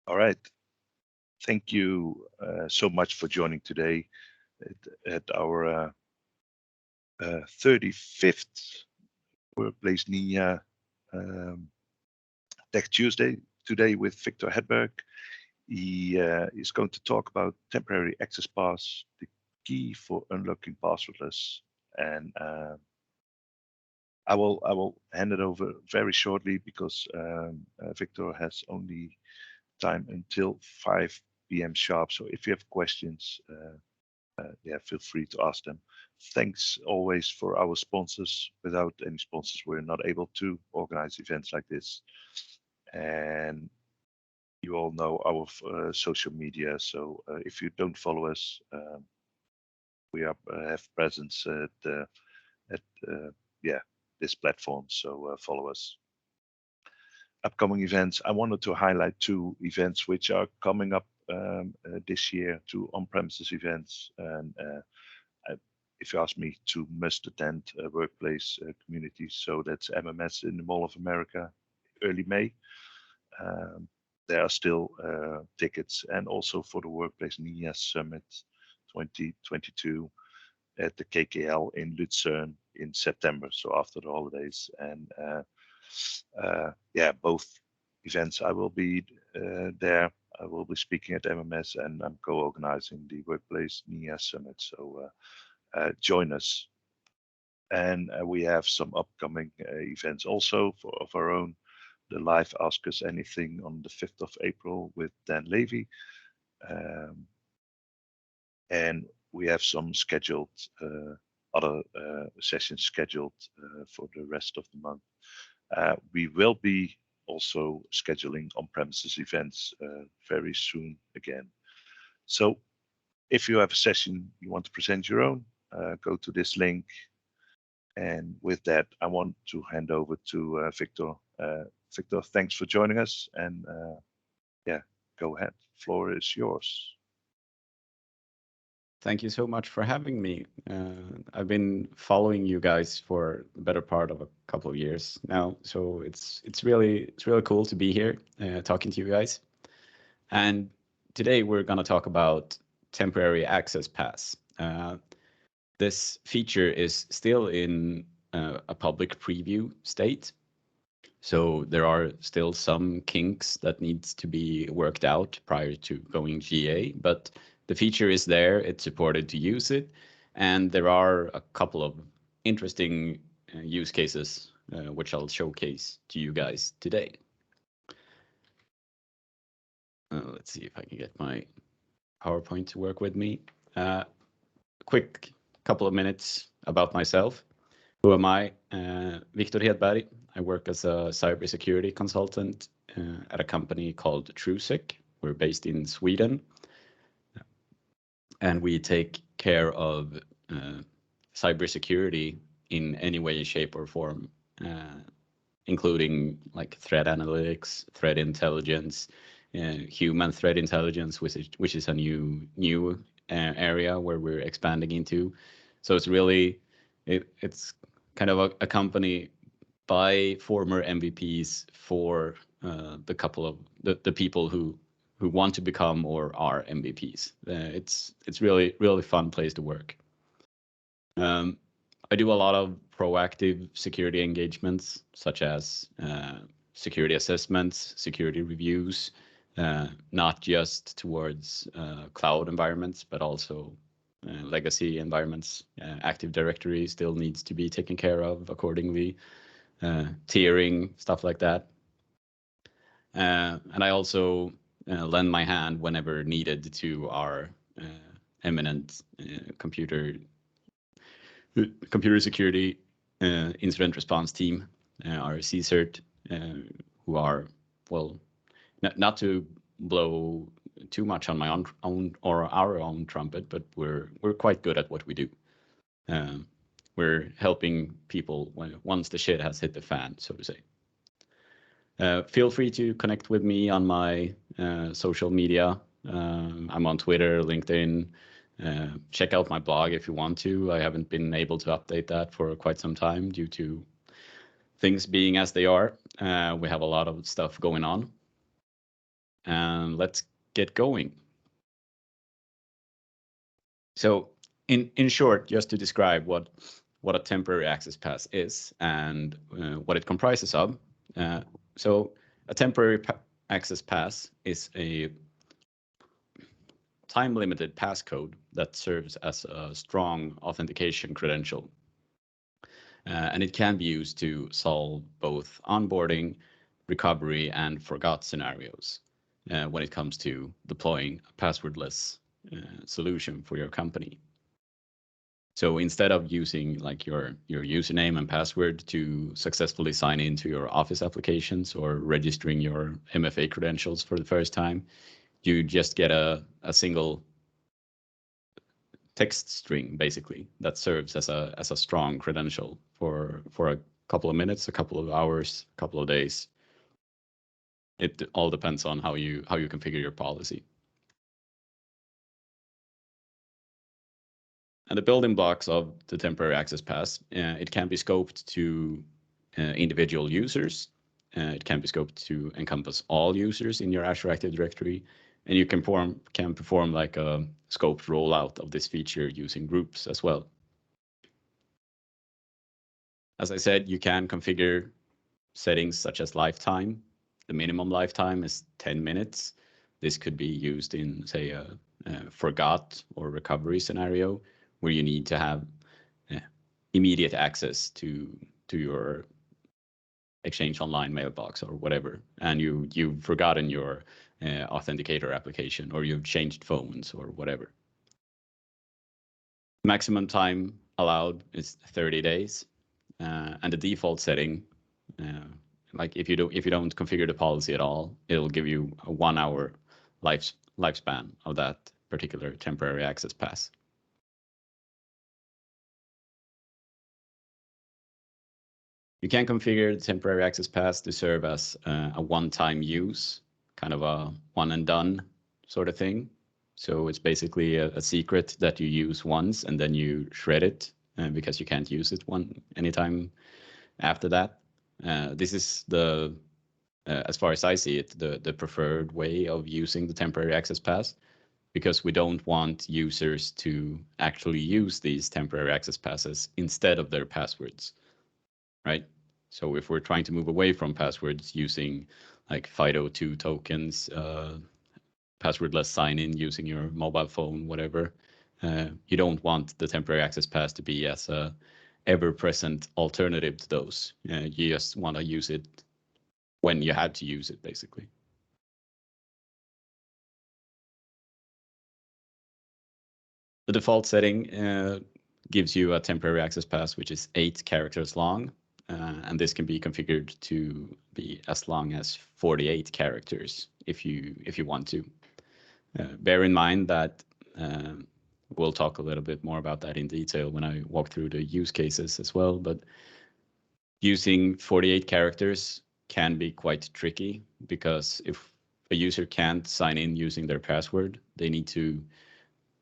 All right. Thank you so much for joining today at our 35th Workplace Ninja um, Tech Tuesday. Today with Viktor Hedberg. He is going to talk about temporary access pass, the key for unlocking passwordless, and I will hand it over very shortly because Viktor has only time until 5 p.m. sharp. So if you have questions, yeah, feel free to ask them. Thanks always for our sponsors. Without any sponsors, we're not able to organize events like this. And you all know our social media. So if you don't follow us, we have presence at yeah, this platform. So follow us. Upcoming events. I wanted to highlight two events which are coming up this year, two on-premises events, and if you ask me, two must-attend workplace communities. So that's MMS in the Mall of America, early May. Um, there are still tickets, and also for the Workplace Ninja Summit 2022 at the KKL in Lucerne in September, so after the holidays. And yeah, both events I will be there. I will be speaking at MMS, and I'm co-organizing the Workplace Ninja Summit. So join us. And we have some upcoming events also of our own. The live Ask Us Anything on the 5th of April with Dan Levy. Um, and we have some scheduled other sessions scheduled for the rest of the month. We will be also scheduling on-premises events very soon again. So if you have a session you want to present your own, go to this link. And with that, I want to hand over to Viktor. Viktor, thanks for joining us. And yeah, go ahead. Floor is yours. Thank you so much for having me. I've been following you guys for the better part of a couple of years now, so it's really cool to be here talking to you guys. And today we're going to talk about temporary access pass. This feature is still in a public preview state, so there are still some kinks that needs to be worked out prior to going GA, but the feature is there, it's supported to use it, and there are a couple of interesting use cases which I'll showcase to you guys today. Let's see if I can get my PowerPoint to work with me. Quick couple of minutes about myself. Who am I? Viktor Hedberg. I work as a cybersecurity consultant at a company called Truesec. We're based in Sweden. And we take care of cybersecurity in any way, shape, or form, including like threat analytics, threat intelligence, human threat intelligence, which is a new area where we're expanding into. So it's really it's kind of a company by former MVPs for the couple of the people who want to become or are MVPs. It's really fun place to work. I do a lot of proactive security engagements, such as security assessments, security reviews, not just towards cloud environments, but also legacy environments. Active Directory still needs to be taken care of accordingly, tiering, stuff like that. And I also lend my hand whenever needed to our eminent computer security incident response team, our CSERT, who are, well, not to blow too much on my own or our own trumpet, but we're quite good at what we do. We're helping people once the shit has hit the fan, so to say. Feel free to connect with me on my social media. I'm on Twitter, LinkedIn. Check out my blog if you want to. I haven't been able to update that for quite some time due to things being as they are. We have a lot of stuff going on. and let's get going. So in short, just to describe what a temporary access pass is and what it comprises of. So a temporary access pass is a time-limited passcode that serves as a strong authentication credential. And it can be used to solve both onboarding, recovery, and forgot scenarios when it comes to deploying a passwordless solution for your company. So instead of using like your username and password to successfully sign into your Office applications or registering your MFA credentials for the first time, you just get a single text string basically that serves as a strong credential for a couple of minutes, a couple of hours, a couple of days. It all depends on how you configure your policy. And the building blocks of the temporary access pass, it can be scoped to individual users. It can be scoped to encompass all users in your Azure Active Directory, and you can perform like a scoped rollout of this feature using groups as well. As I said, you can configure settings such as lifetime. The minimum lifetime is 10 minutes. This could be used in, say, a forgot or recovery scenario where you need to have immediate access to your Exchange Online mailbox or whatever, and you've forgotten your authenticator application, or you've changed phones or whatever. Maximum time allowed is 30 days, and the default setting, like if you don't configure the policy at all, it'll give you a 1 hour lifespan of that particular temporary access pass. You can configure the temporary access pass to serve as a one-time use, kind of a one and done sort of thing. So it's basically a secret that you use once and then you shred it because you can't use it anytime after that. This is the, as far as I see it, the preferred way of using the temporary access pass, because we don't want users to actually use these temporary access passes instead of their passwords, right? So if we're trying to move away from passwords using like FIDO2 tokens, passwordless sign-in using your mobile phone, whatever, you don't want the temporary access pass to be as a ever-present alternative to those. You just want to use it when you had to use it, basically. The default setting gives you a temporary access pass which is 8 characters long, and this can be configured to be as long as 48 characters if you want to. Bear in mind that we'll talk a little bit more about that in detail when I walk through the use cases as well, but using 48 characters can be quite tricky, because if a user can't sign in using their password, they need to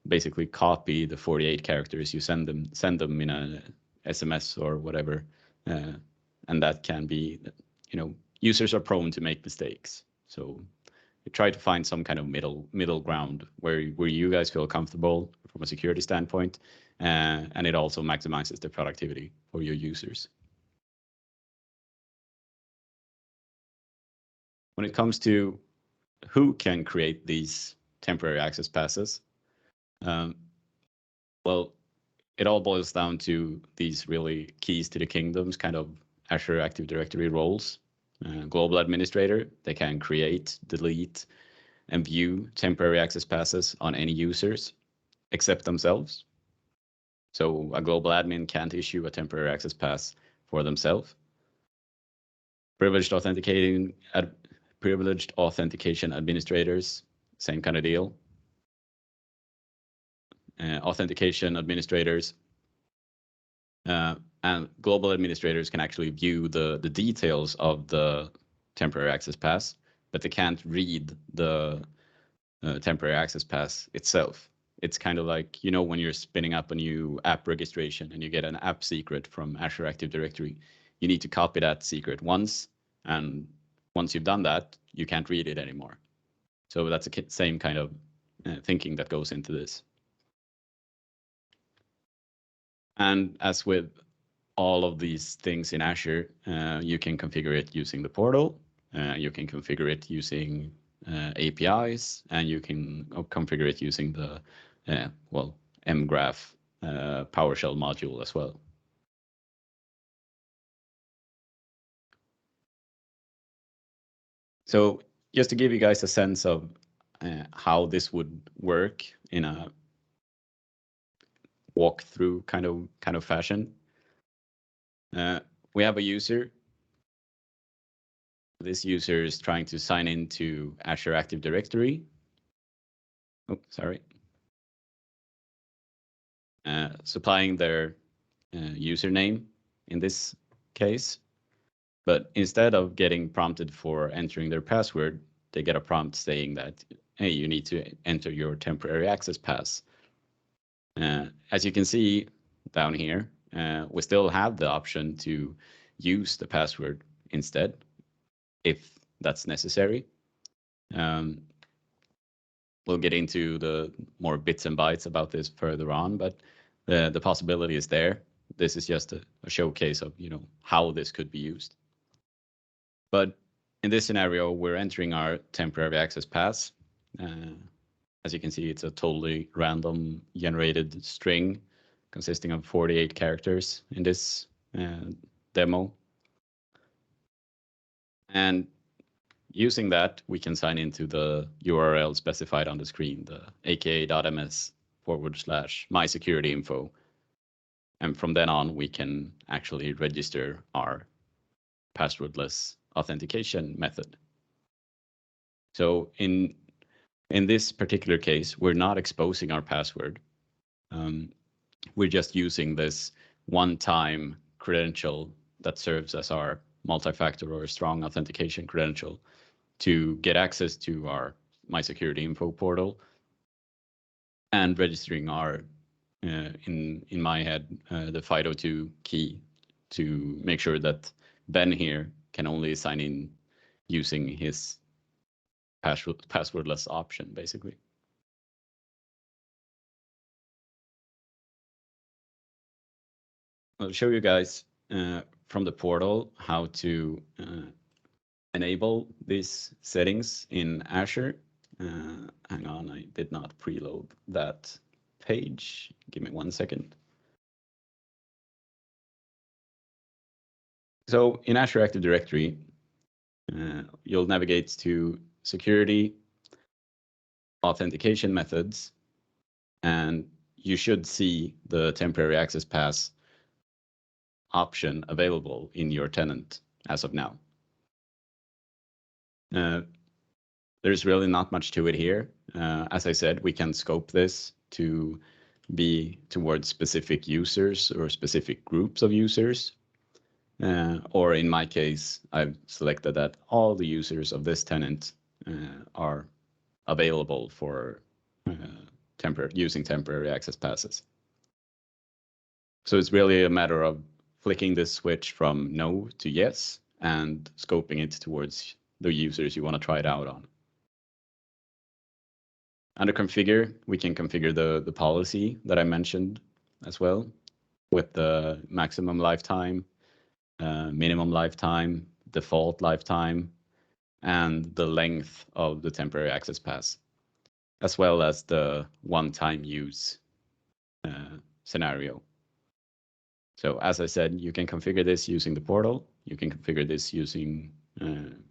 basically copy the 48 characters you send them in a SMS or whatever, and that can be, users are prone to make mistakes. So we try to find some kind of middle ground where you guys feel comfortable from a security standpoint, and it also maximizes the productivity for your users. When it comes to who can create these temporary access passes, well, it all boils down to these really keys to the kingdoms, kind of Azure Active Directory roles. Global administrator, they can create, delete, and view temporary access passes on any users except themselves. So a global admin can't issue a temporary access pass for themselves. Privileged authentication administrators, same kind of deal. Authentication administrators and global administrators can actually view the details of the temporary access pass, but they can't read the temporary access pass itself. It's kind of like, when you're spinning up a new app registration and you get an app secret from Azure Active Directory, you need to copy that secret once, and once you've done that, you can't read it anymore. So that's the same kind of thinking that goes into this. And as with all of these things in Azure, you can configure it using the portal. You can configure it using APIs, and you can configure it using the mgraph PowerShell module as well. So just to give you guys a sense of how this would work in a walkthrough kind of fashion, we have a user. This user is trying to sign into Azure Active Directory. Oh, sorry. Supplying their username in this case. But instead of getting prompted for entering their password, they get a prompt saying that, hey, you need to enter your temporary access pass. As you can see down here, we still have the option to use the password instead, if that's necessary. We'll get into the more bits and bytes about this further on, but the possibility is there. This is just a showcase of how this could be used. But in this scenario, we're entering our temporary access pass. As you can see, it's a totally random generated string consisting of 48 characters in this demo. And using that, we can sign into the URL specified on the screen, the aka.ms/mysecurityinfo. And from then on, we can actually register our passwordless authentication method. So in this particular case, we're not exposing our password. We're just using this one-time credential that serves as our multi-factor or strong authentication credential to get access to our MySecurityInfo portal and registering our, in my head, the FIDO2 key to make sure that Ben here can only sign in using his passwordless option, basically. I'll show you guys from the portal how to enable these settings in Azure. Hang on, I did not preload that page. Give me 1 second. So in Azure Active Directory, you'll navigate to security, authentication methods, and you should see the temporary access pass option available in your tenant as of now. There's really not much to it here. As I said, we can scope this to be towards specific users or specific groups of users. Or in my case, I've selected that all the users of this tenant are available for using temporary access passes. So it's really a matter of flicking this switch from no to yes and scoping it towards the users you want to try it out on. Under configure, we can configure the policy that I mentioned as well, with the maximum lifetime, minimum lifetime, default lifetime, and the length of the temporary access pass, as well as the one-time use scenario. So as I said, you can configure this using the portal. You can configure this using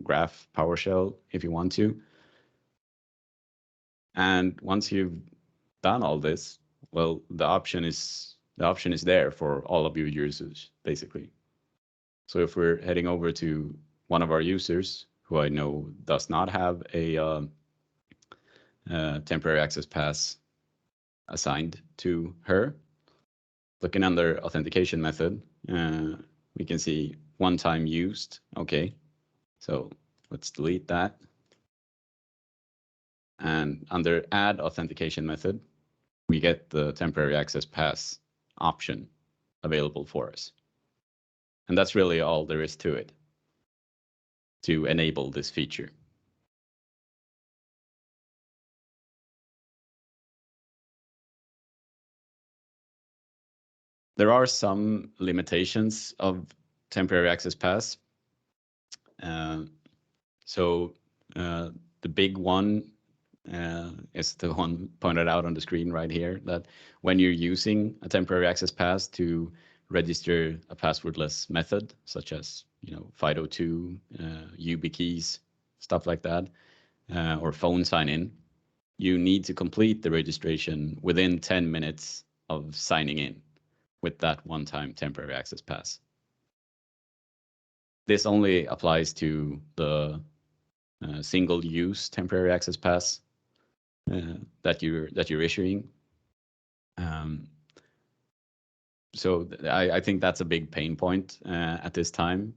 Graph PowerShell if you want to. And once you've done all this, well, the option is there for all of your users, basically. So if we're heading over to one of our users who I know does not have a temporary access pass assigned to her, looking under authentication method, we can see one time used. Okay, so let's delete that. And under add authentication method, we get the temporary access pass option available for us. And that's really all there is to it to enable this feature. There are some limitations of temporary access pass. The big one is the one pointed out on the screen right here, that when you're using a temporary access pass to register a passwordless method, such as FIDO2, YubiKeys, stuff like that, or phone sign-in, you need to complete the registration within 10 minutes of signing in with that one-time temporary access pass. This only applies to the single-use temporary access pass that you're issuing. So I think that's a big pain point at this time,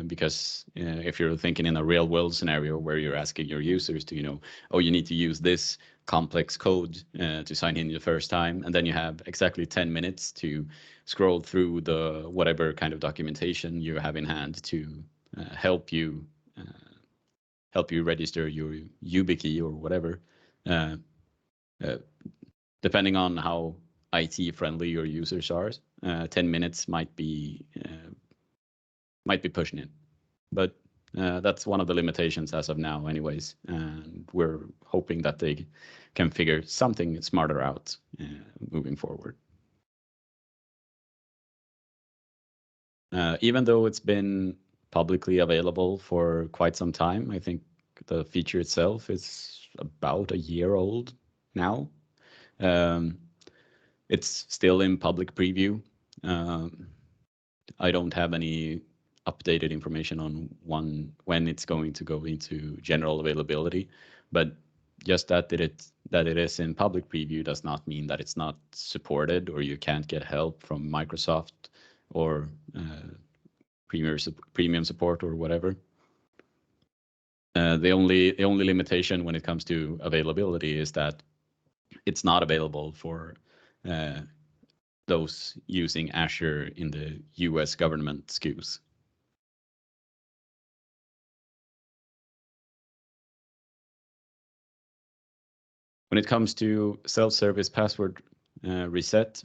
because if you're thinking in a real world scenario where you're asking your users to, oh, you need to use this complex code to sign in the first time, and then you have exactly 10 minutes to scroll through the whatever kind of documentation you have in hand to help you register your YubiKey or whatever. Depending on how IT friendly your users are, 10 minutes might be pushing it, but that's one of the limitations as of now anyways, and we're hoping that they can figure something smarter out moving forward. Even though it's been publicly available for quite some time, I think the feature itself is about a year old now. It's still in public preview. I don't have any updated information on when it's going to go into general availability, but just that it is in public preview does not mean that it's not supported or you can't get help from Microsoft or premium support or whatever. The only limitation when it comes to availability is that it's not available for those using Azure in the US government SKUs. When it comes to self-service password reset,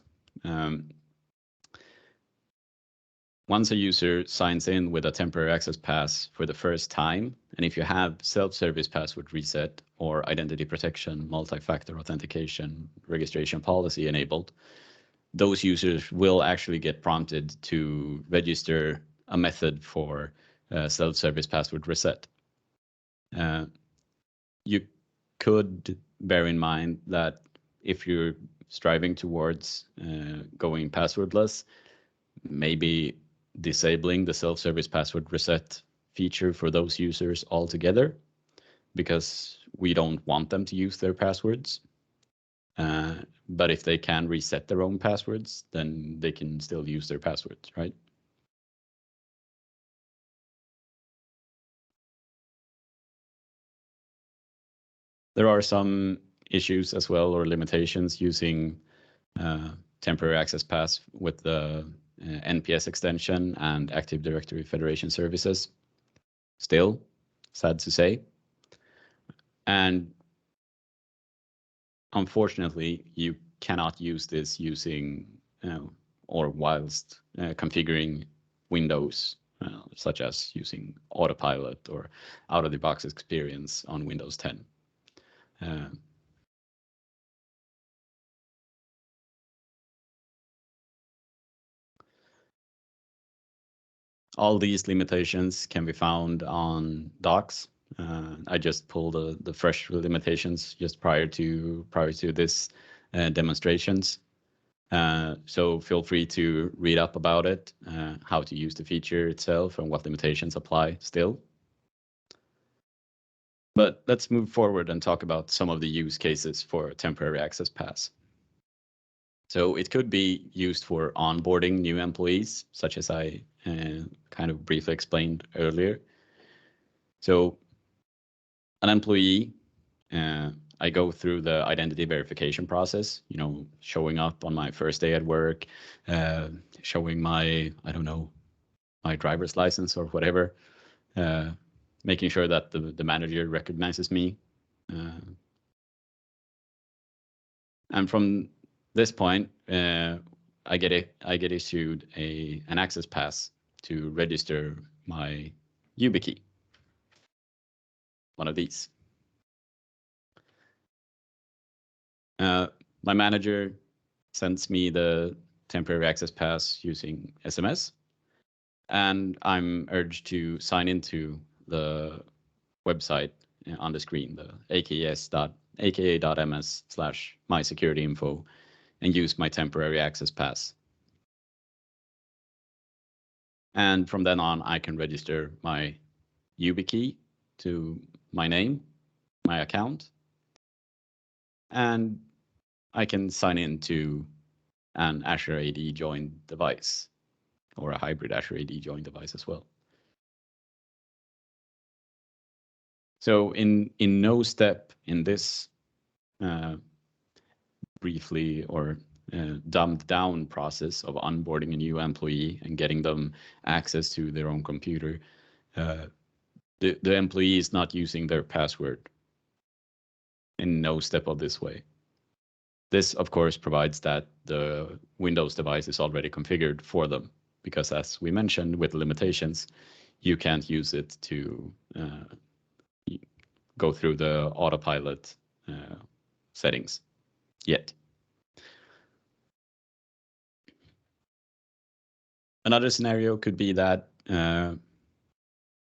once a user signs in with a temporary access pass for the first time, and if you have self-service password reset or identity protection, multi-factor authentication, registration policy enabled, those users will actually get prompted to register a method for self-service password reset. You could bear in mind that if you're striving towards going passwordless, maybe disabling the self-service password reset feature for those users altogether, because we don't want them to use their passwords. But if they can reset their own passwords, then they can still use their passwords, right? There are some issues as well, or limitations using temporary access pass with the NPS extension and Active Directory Federation services. Still, sad to say. And unfortunately, you cannot use this using or whilst configuring Windows, such as using Autopilot or out-of-the-box experience on Windows 10. All these limitations can be found on docs. I just pulled the fresh limitations just prior to this demonstrations. So feel free to read up about it, how to use the feature itself and what limitations apply still. But let's move forward and talk about some of the use cases for temporary access pass. So it could be used for onboarding new employees, such as I kind of briefly explained earlier. So an employee, I go through the identity verification process, showing up on my first day at work, showing my, I don't know, my driver's license or whatever, making sure that the manager recognizes me. And from this point, I get issued an access pass to register my YubiKey, one of these. My manager sends me the temporary access pass using SMS, and I'm urged to sign into the website on the screen, the aka.ms/mysecurityinfo, and use my temporary access pass. And from then on, I can register my YubiKey to my name, my account, and I can sign into an Azure AD joined device, or a hybrid Azure AD joined device as well. So in no step in this briefly or dumbed down process of onboarding a new employee and getting them access to their own computer, the employee is not using their password in no step of this way. This, of course, provides that the Windows device is already configured for them, because as we mentioned with limitations, you can't use it to go through the autopilot settings yet. Another scenario could be that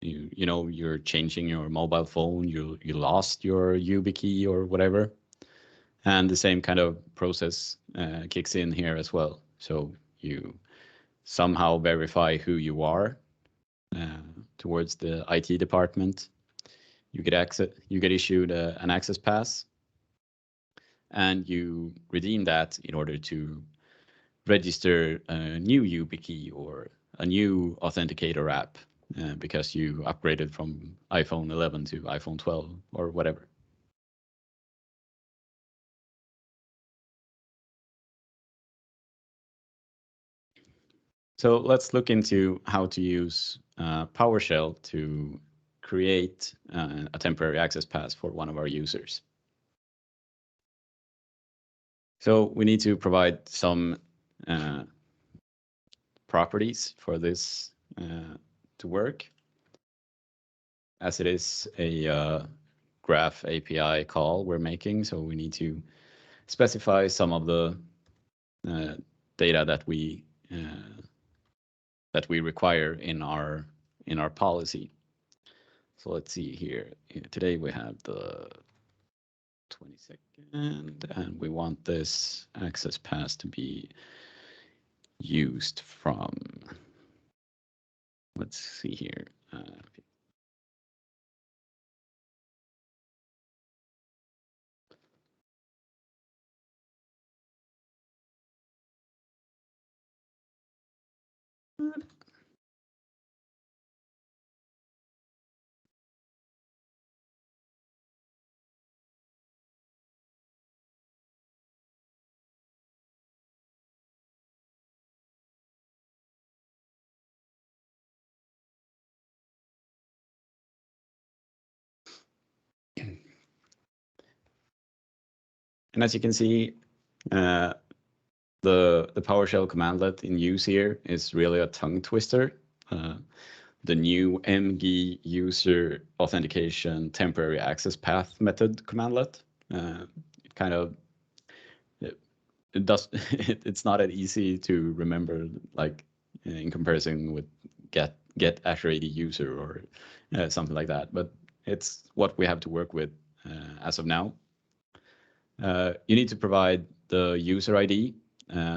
you're changing your mobile phone, you lost your YubiKey or whatever, and the same kind of process kicks in here as well. So you somehow verify who you are towards the IT department. You get issued an access pass, and you redeem that in order to register a new YubiKey or a new authenticator app because you upgraded from iPhone 11 to iPhone 12 or whatever. So let's look into how to use PowerShell to create a temporary access pass for one of our users. So we need to provide some properties for this to work, as it is a graph API call we're making. So we need to specify some of the data that we require in our policy. So let's see here. Today we have the 22nd, and we want this access pass to be used from, let's see here. And as you can see, the PowerShell commandlet in use here is really a tongue twister. The new mg user authentication temporary access path method commandlet. It kind of it's not that easy to remember, like in comparison with get Azure AD user or something like that. But it's what we have to work with as of now. You need to provide the user ID.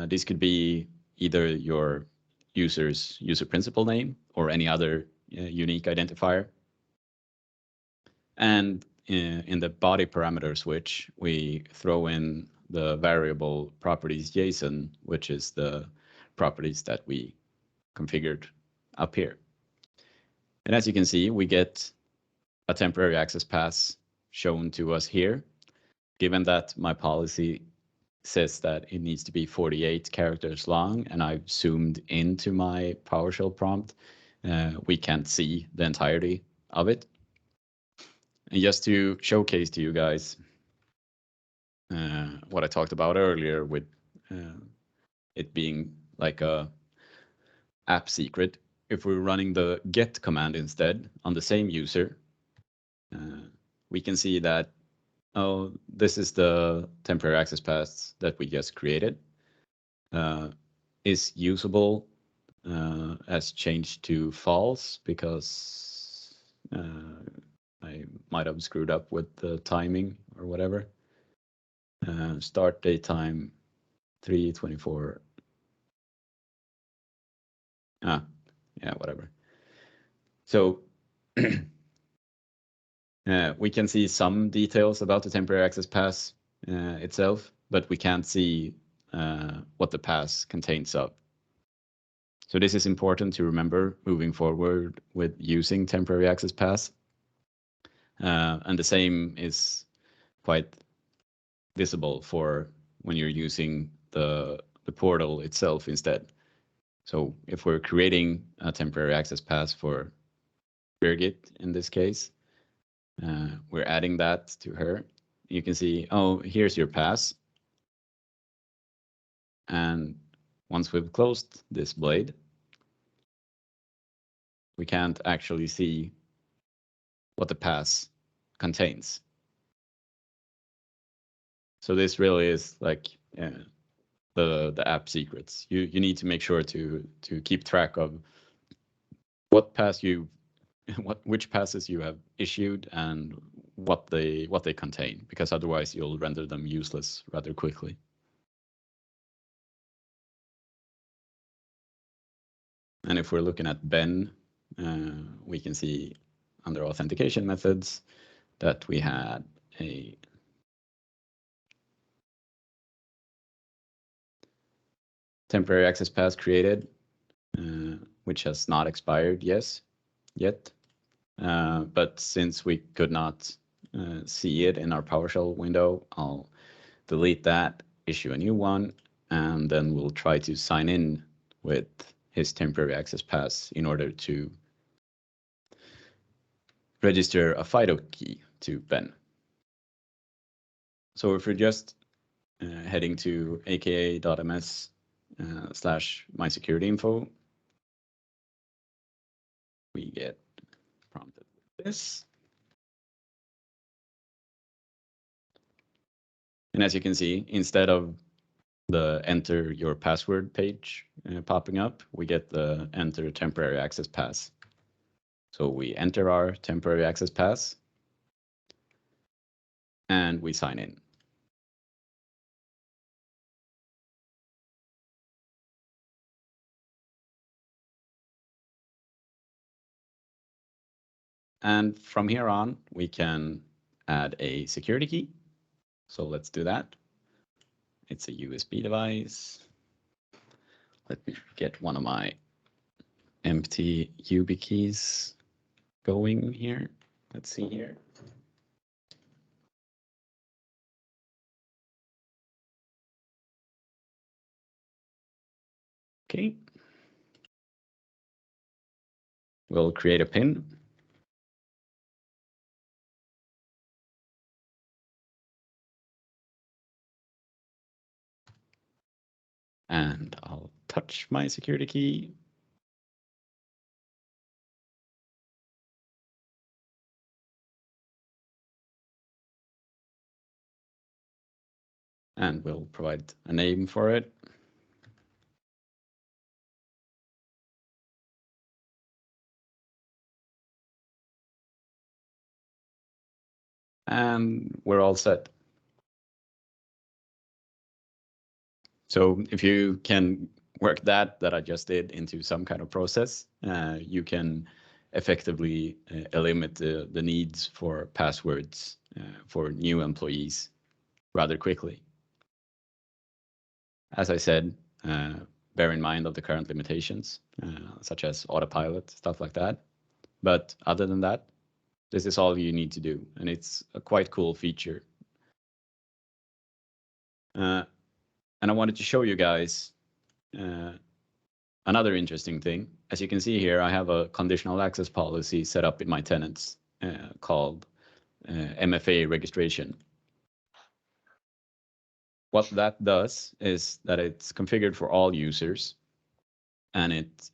This could be either your user's user principal name or any other unique identifier. And in the body parameter switch, we throw in the variable properties JSON, which is the properties that we configured up here. And as you can see, we get a temporary access pass shown to us here. Given that my policy says that it needs to be 48 characters long, and I've zoomed into my PowerShell prompt, we can't see the entirety of it. And just to showcase to you guys what I talked about earlier with it being like a app secret. If we're running the get command instead on the same user, we can see that, oh, this is the temporary access path that we just created, is usable, as changed to false because I might have screwed up with the timing or whatever. Start date time 3/24. Yeah, whatever. So we can see some details about the temporary access pass itself, but we can't see what the pass contains of. So this is important to remember moving forward with using temporary access pass. And the same is quite visible for when you're using the portal itself instead. So if we're creating a temporary access pass for Birgit in this case, we're adding that to her. You can see, oh, here's your pass. And once we've closed this blade, we can't actually see what the pass contains. So this really is like the app secrets. You need to make sure to keep track of what pass which passes you have issued and what they contain, because otherwise you'll render them useless rather quickly. And if we're looking at Ben, we can see under authentication methods that we had a temporary access pass created, which has not expired yet. But since we could not see it in our PowerShell window, I'll delete that, issue a new one, and then we'll try to sign in with his temporary access pass in order to register a FIDO key to Ben. So if we're just heading to aka.ms/mysecurityinfo, we get prompted with this. And as you can see, instead of the enter your password page popping up, we get the enter temporary access pass. So we enter our temporary access pass and we sign in. And from here on, we can add a security key. So let's do that. It's a USB device. Let me get one of my empty YubiKeys going here. Let's see here. Okay. We'll create a pin. And I'll touch my security key. And we'll provide a name for it. And we're all set. So if you can work that I just did into some kind of process, you can effectively eliminate the needs for passwords for new employees rather quickly. As I said, bear in mind of the current limitations, such as autopilot, stuff like that. But other than that, this is all you need to do, and it's a quite cool feature. And I wanted to show you guys another interesting thing. As you can see here, I have a conditional access policy set up in my tenants called MFA Registration. What that does is that it's configured for all users, and it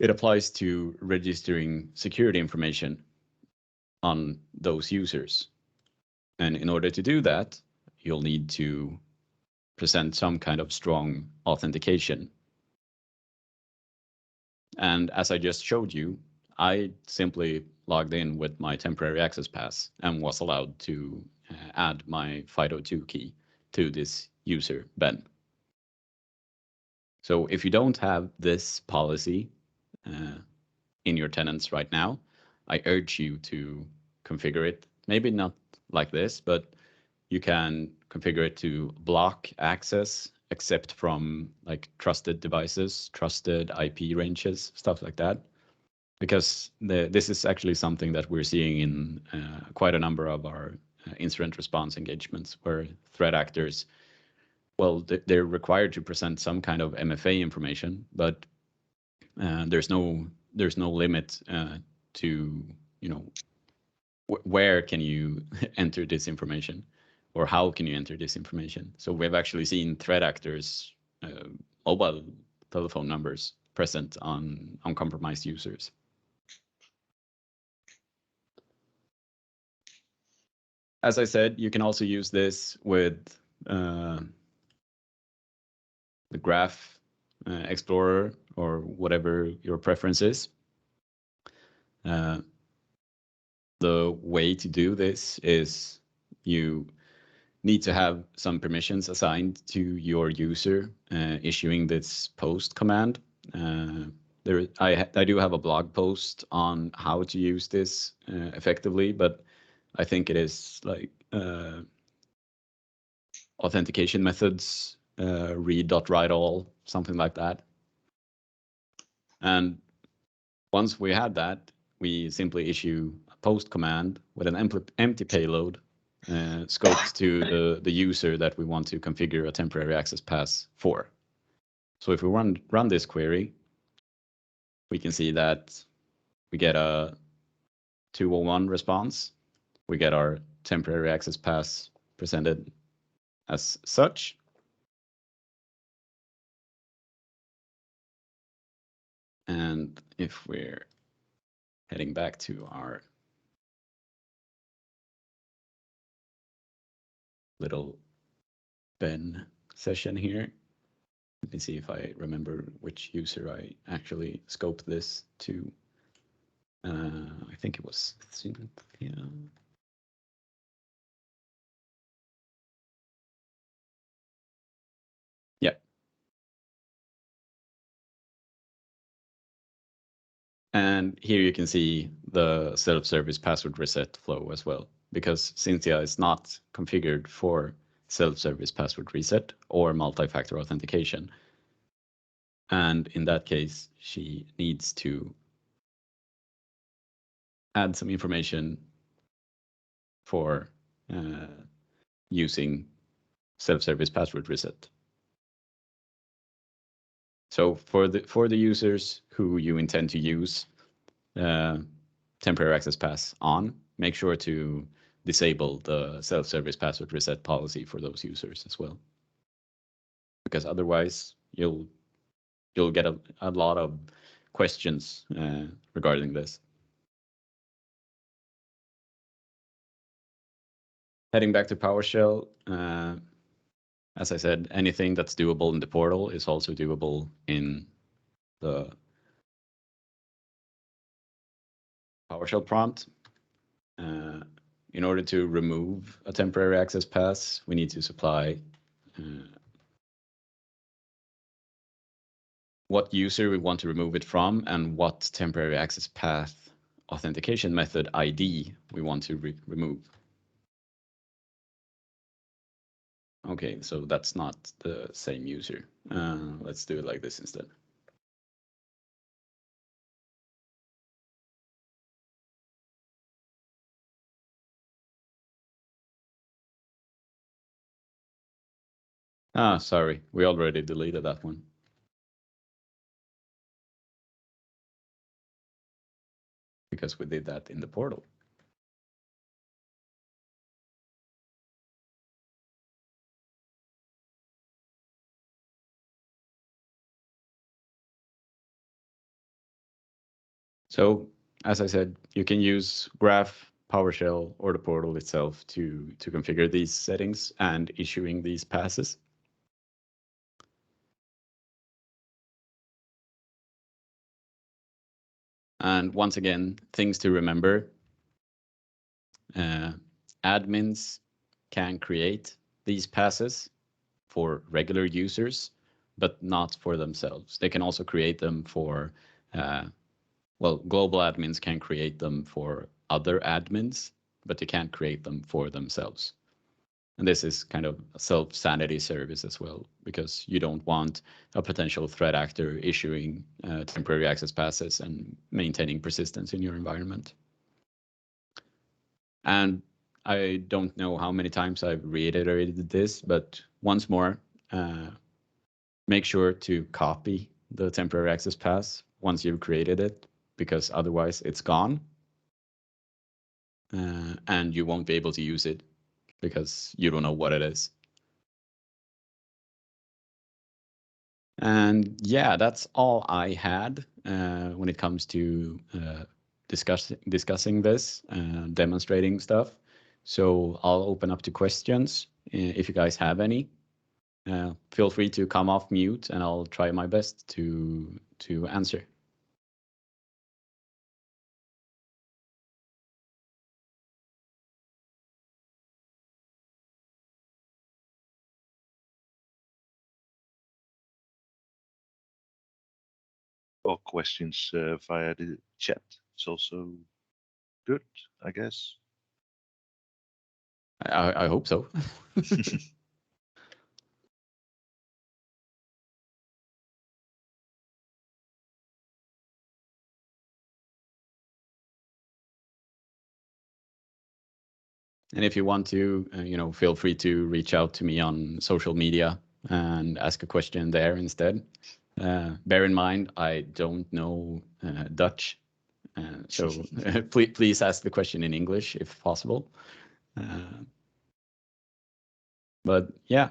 applies to registering security information on those users. And in order to do that, you'll need to present some kind of strong authentication. And as I just showed you, I simply logged in with my temporary access pass and was allowed to add my FIDO2 key to this user, Ben. So if you don't have this policy in your tenants right now, I urge you to configure it. Maybe not like this, but you can configure it to block access except from like trusted devices, trusted IP ranges, stuff like that. Because this is actually something that we're seeing in quite a number of our incident response engagements, where threat actors, well, they're required to present some kind of MFA information, but there's no limit to, you know, where can you enter this information, or how can you enter this information. So we've actually seen threat actors' mobile telephone numbers present on compromised users. As I said, you can also use this with the Graph Explorer or whatever your preference is. The way to do this is you need to have some permissions assigned to your user issuing this post command. I do have a blog post on how to use this effectively, but I think it is like authentication methods, read.write all, something like that. And once we had that, we simply issue a post command with an empty payload scoped to the user that we want to configure a temporary access pass for. So if we run this query, we can see that we get a 201 response. We get our temporary access pass presented as such. And if we're heading back to our little Ben session here, let me see if I remember which user I actually scoped this to. I think it was Cynthia. Yeah. And here you can see the self-service password reset flow as well, because Cynthia is not configured for self-service password reset or multi-factor authentication. And in that case, she needs to add some information for using self-service password reset. So for the users who you intend to use temporary access pass on, make sure to disable the self-service password reset policy for those users as well, because otherwise you'll get a lot of questions regarding this. Heading back to PowerShell, as I said, anything that's doable in the portal is also doable in the PowerShell prompt. In order to remove a temporary access pass, we need to supply what user we want to remove it from and what temporary access path authentication method ID we want to remove. Okay, so that's not the same user. Let's do it like this instead. Ah, sorry, we already deleted that one. Because we did that in the portal. So as I said, you can use Graph, PowerShell, or the portal itself to configure these settings and issuing these passes. And once again, things to remember. Admins can create these passes for regular users, but not for themselves. They can also create them for, well, global admins can create them for other admins, but they can't create them for themselves. And this is kind of a self-sanity service as well, because you don't want a potential threat actor issuing temporary access passes and maintaining persistence in your environment. And I don't know how many times I've reiterated this, but once more, make sure to copy the temporary access pass once you've created it, because otherwise it's gone. And you won't be able to use it because you don't know what it is. And yeah, that's all I had when it comes to discussing this, demonstrating stuff. So I'll open up to questions if you guys have any. Feel free to come off mute and I'll try my best to answer. Or questions via the chat. It's also good, I guess. I hope so. And if you want to, feel free to reach out to me on social media and ask a question there instead. Bear in mind, I don't know Dutch, so please ask the question in English if possible. But yeah,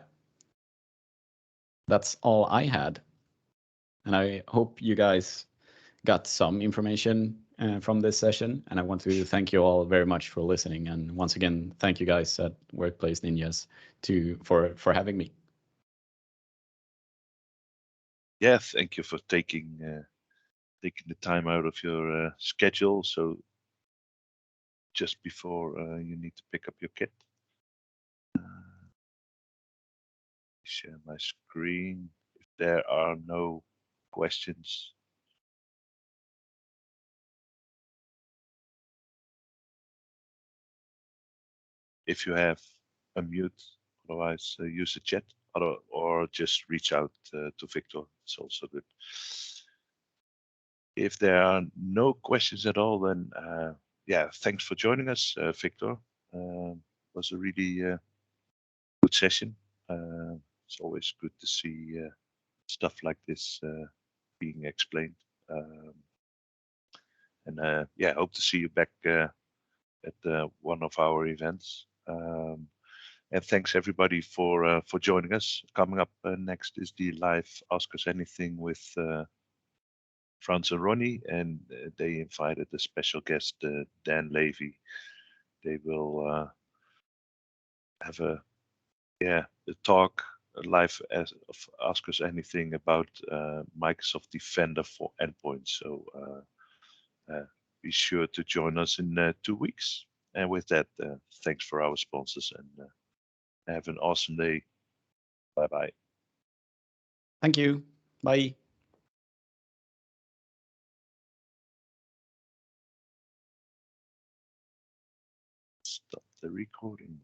that's all I had. And I hope you guys got some information from this session. And I want to thank you all very much for listening. And once again, thank you guys at Workplace Ninjas for having me. Yeah, thank you for taking the time out of your schedule. So just before you need to pick up your kid. Share my screen. If there are no questions. If you have, unmute. Otherwise, use the chat or just reach out to Viktor. It's also good. If there are no questions at all, then yeah, thanks for joining us, Viktor. It was a really good session. It's always good to see stuff like this being explained. And yeah, hope to see you back at one of our events. And thanks everybody for joining us. Coming up next is the live Ask Us Anything with Franz and Ronnie, and they invited a special guest, Dan Levy. They will have a talk live of Ask Us Anything about Microsoft Defender for endpoints. So be sure to join us in 2 weeks. And with that, thanks for our sponsors and have an awesome day. Bye-bye. Thank you. Bye. Stop the recording.